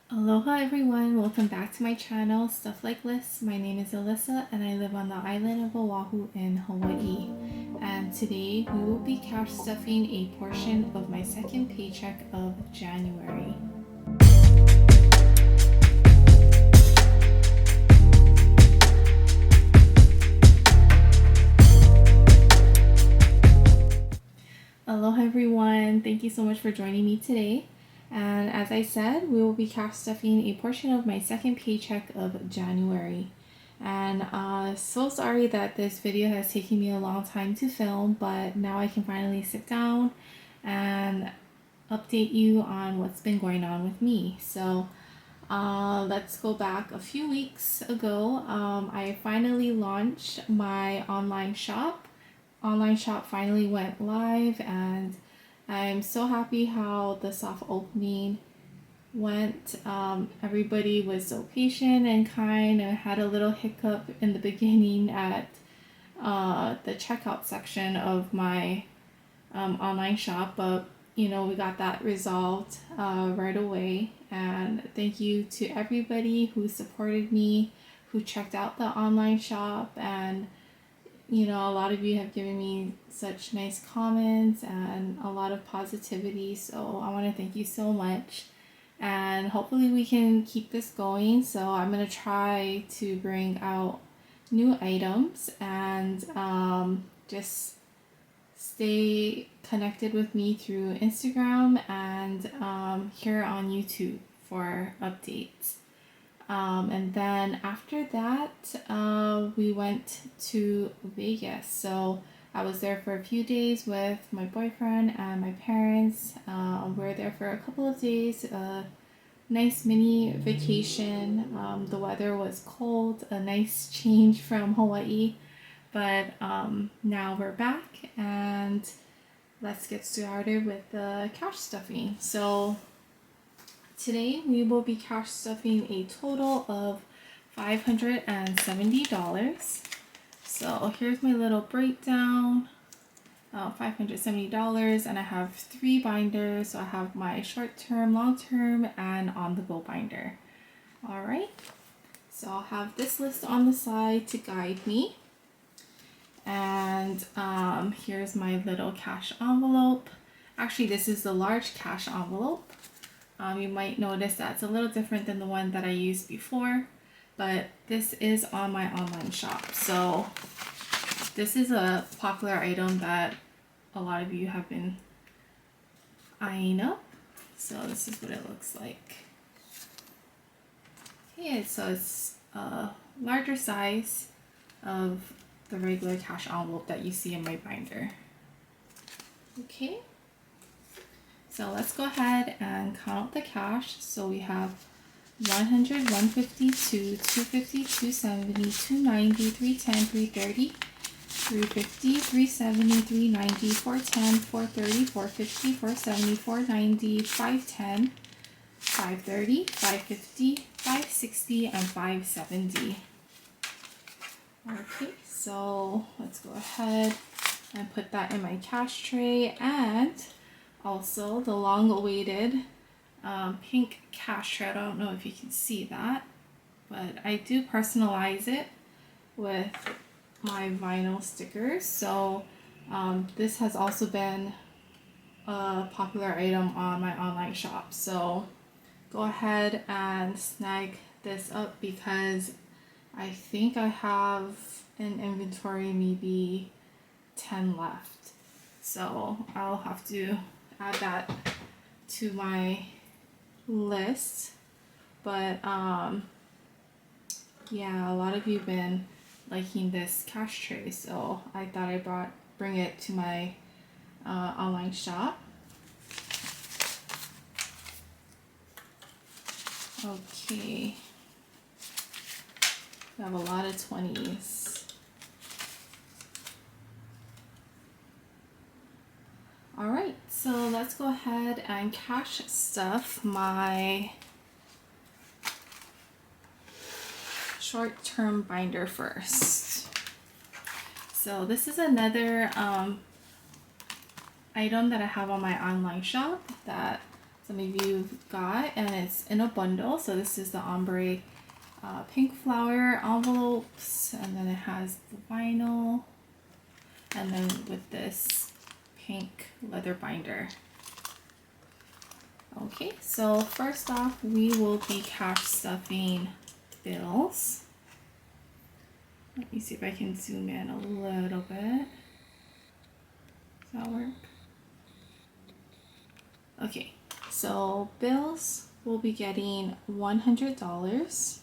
Aloha everyone, welcome back to my channel, Stuff Like Lists. My name is Alyssa and I live on the island of Oahu in Hawaii. And today we will be cash stuffing a portion of my second paycheck of January. Aloha everyone, thank you so much for joining me today. And as I said, we will be cash stuffing a portion of my second paycheck of January. And so sorry that this video has taken me a long time to film, but now I can finally sit down and update you on what's been going on with me. So let's go back a few weeks ago. I finally launched my online shop. Online shop finally went live and I'm so happy how the soft opening went. Everybody was so patient and kind. I had a little hiccup in the beginning at the checkout section of my online shop, but we got that resolved right away. And thank you to everybody who supported me, who checked out the online shop, and a lot of you have given me such nice comments and a lot of positivity. So I want to thank you so much. And hopefully we can keep this going. So I'm going to try to bring out new items and just stay connected with me through Instagram and here on YouTube for updates. And then after that, we went to Vegas. So I was there for a few days with my boyfriend and my parents. We were there for a couple of days, a nice mini vacation. The weather was cold, a nice change from Hawaii. But now we're back and let's get started with the cash stuffing. So today we will be cash stuffing a total of $570. So here's my little breakdown. $570, and I have 3 binders. So I have my short term, long term, and on the go binder. All right. So I'll have this list on the side to guide me. And here's my little cash envelope. Actually, this is the large cash envelope. You might notice that's a little different than the one that I used before, but this is on my online shop. So this is a popular item that a lot of you have been eyeing up. So this is what it looks like. Okay, so it's a larger size of the regular cash envelope that you see in my binder. Okay. So let's go ahead and count out the cash. So we have 100, 152, 250, 270, 290, 310, 330, 350, 370, 390, 410, 430, 450, 470, 490, 510, 530, 550, 560, and 570. Okay, so let's go ahead and put that in my cash tray, and also the long-awaited pink cash tray. I don't know if you can see that, but I do personalize it with my vinyl stickers. So this has also been a popular item on my online shop. So go ahead and snag this up because I think I have in inventory maybe 10 left. So I'll have to add that to my list. But yeah, a lot of you have been liking this cash tray, so I thought I'd bring it to my online shop. Okay, we have a lot of 20s. All right, so let's go ahead and cash stuff my short-term binder first. So this is another item that I have on my online shop that some of you got, and it's in a bundle. So this is the ombre pink flower envelopes, and then it has the vinyl, and then with this pink leather binder. Okay, so first off, we will be cash stuffing bills. Let me see if I can zoom in a little bit. Does that work? Okay, so bills will be getting $100.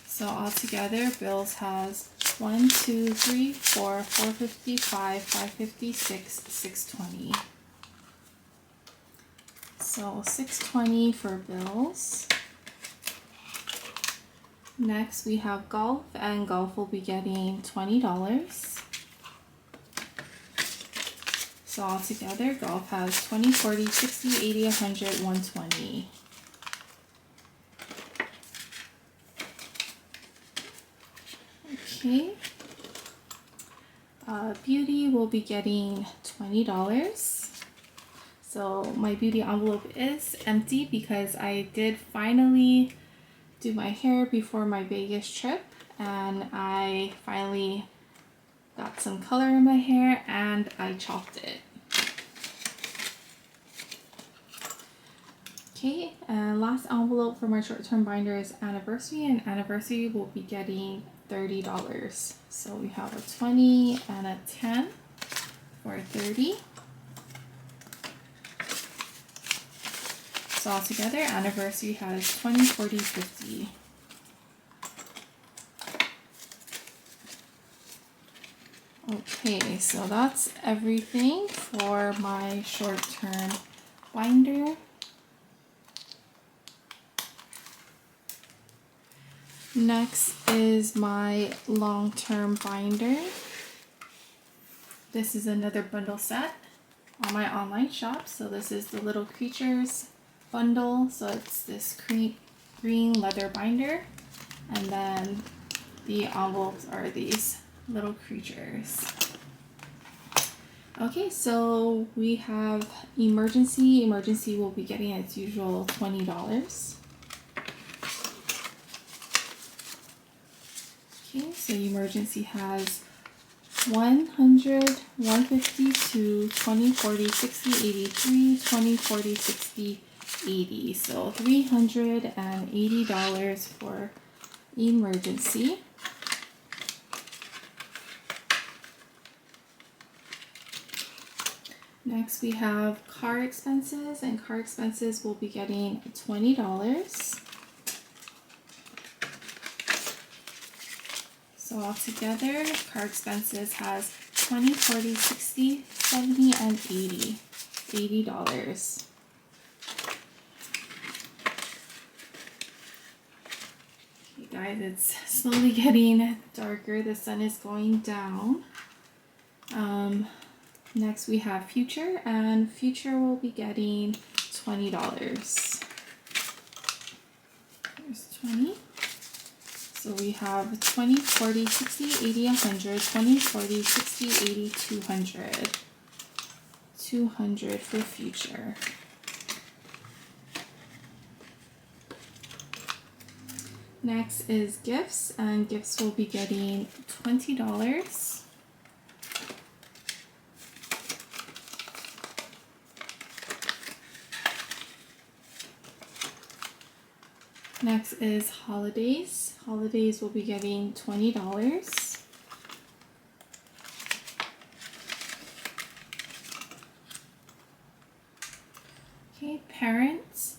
So altogether, bills has 1, 2, 3, 4, 455, 556, 620. So 620 for bills. Next we have golf, and golf will be getting $20. So altogether, golf has 20, 40, 60, 80, 100, 120. Okay. Beauty will be getting $20. So my beauty envelope is empty because I did finally do my hair before my Vegas trip, and I finally got some color in my hair and I chopped it. Okay, and last envelope for my short-term binder is anniversary, and anniversary will be getting $30. So we have a 20 and a 10 for 30. So altogether, anniversary has 20, 40, 50. Okay, so that's everything for my short-term binder. Next is my long-term binder. This is another bundle set on my online shop. So this is the Little Creatures bundle. So it's this green leather binder, and then the envelopes are these little creatures. Okay, so we have emergency. Emergency will be getting its usual $20. Okay, so emergency has 100, 152, 20, 40, 60, 83, 20, 40, 60, 80. So $380 for emergency. Next we have car expenses, and car expenses will be getting $20. So altogether, car expenses has 20, 40, 60, 70, and 80. $80. Okay guys, it's slowly getting darker. The sun is going down. Next we have future, and future will be getting $20. There's 20. So we have 20, 40, 60, 80, 100, 20, 40, 60, 80, 200. 200 for future. Next is gifts, and gifts will be getting $20. Next is holidays. Holidays will be getting $20. Okay, parents.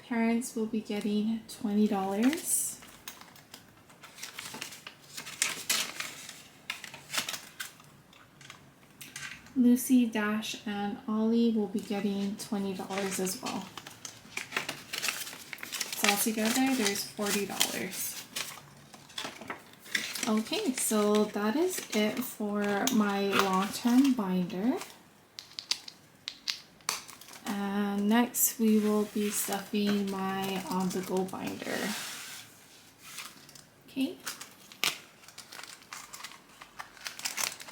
Parents will be getting $20. Lucy, Dash, and Ollie will be getting $20 as well. So altogether, there's $40. Okay, so that is it for my long-term binder. And next, we will be stuffing my on-the-go binder. Okay.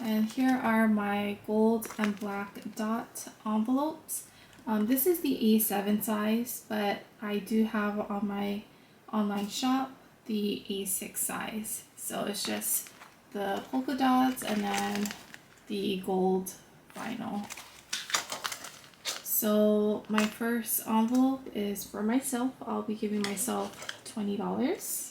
And here are my gold and black dot envelopes. This is the A7 size, but I do have on my online shop the A6 size. So it's just the polka dots and then the gold vinyl. So my first envelope is for myself. I'll be giving myself $20.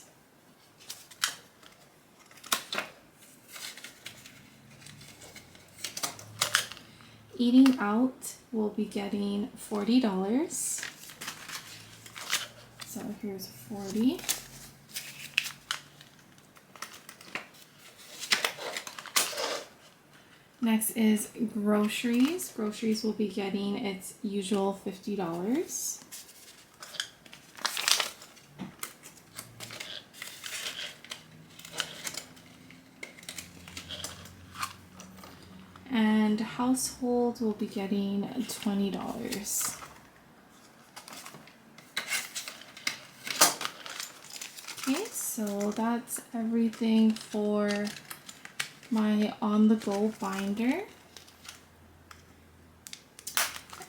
Eating out will be getting $40. So here's 40. Next is groceries. Groceries will be getting its usual $50. And household will be getting $20. Okay, so that's everything for my on-the-go binder.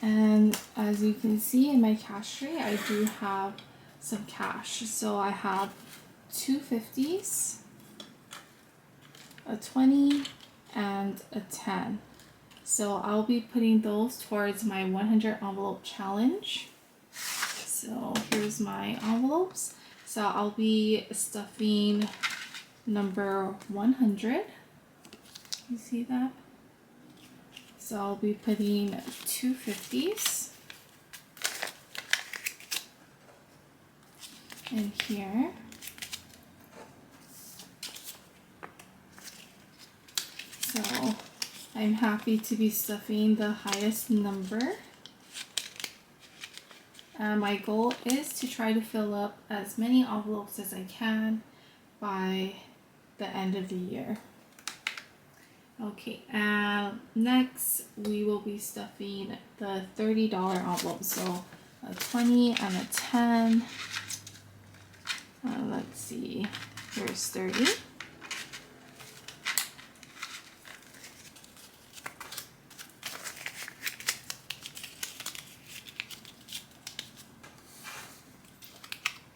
And as you can see in my cash tray, I do have some cash. So I have two 50s, a 20, and a 10. So I'll be putting those towards my 100 envelope challenge. So here's my envelopes. So I'll be stuffing number 100. You see that? So I'll be putting two 50s in here. So I'm happy to be stuffing the highest number. My goal is to try to fill up as many envelopes as I can by the end of the year. Okay, and next we will be stuffing the $30 envelope. So a 20 and a 10. Let's see, here's 30.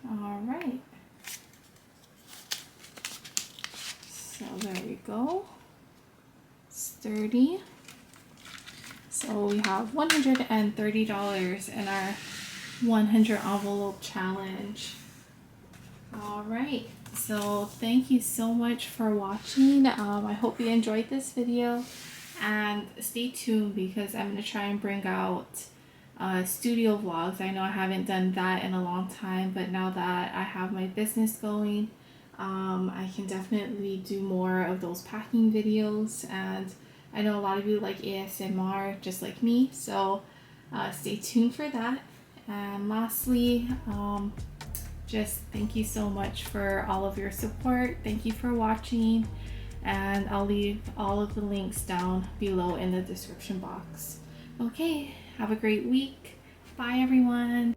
All right. So there we go. It's 30. So we have $130 in our 100 envelope challenge. All right. So thank you so much for watching. I hope you enjoyed this video, and stay tuned because I'm going to try and bring out studio vlogs. I know I haven't done that in a long time, but now that I have my business going, I can definitely do more of those packing videos, and I know a lot of you like ASMR just like me, so stay tuned for that. And lastly, just thank you so much for all of your support. Thank you for watching, and I'll leave all of the links down below in the description box. Okay, have a great week. Bye everyone.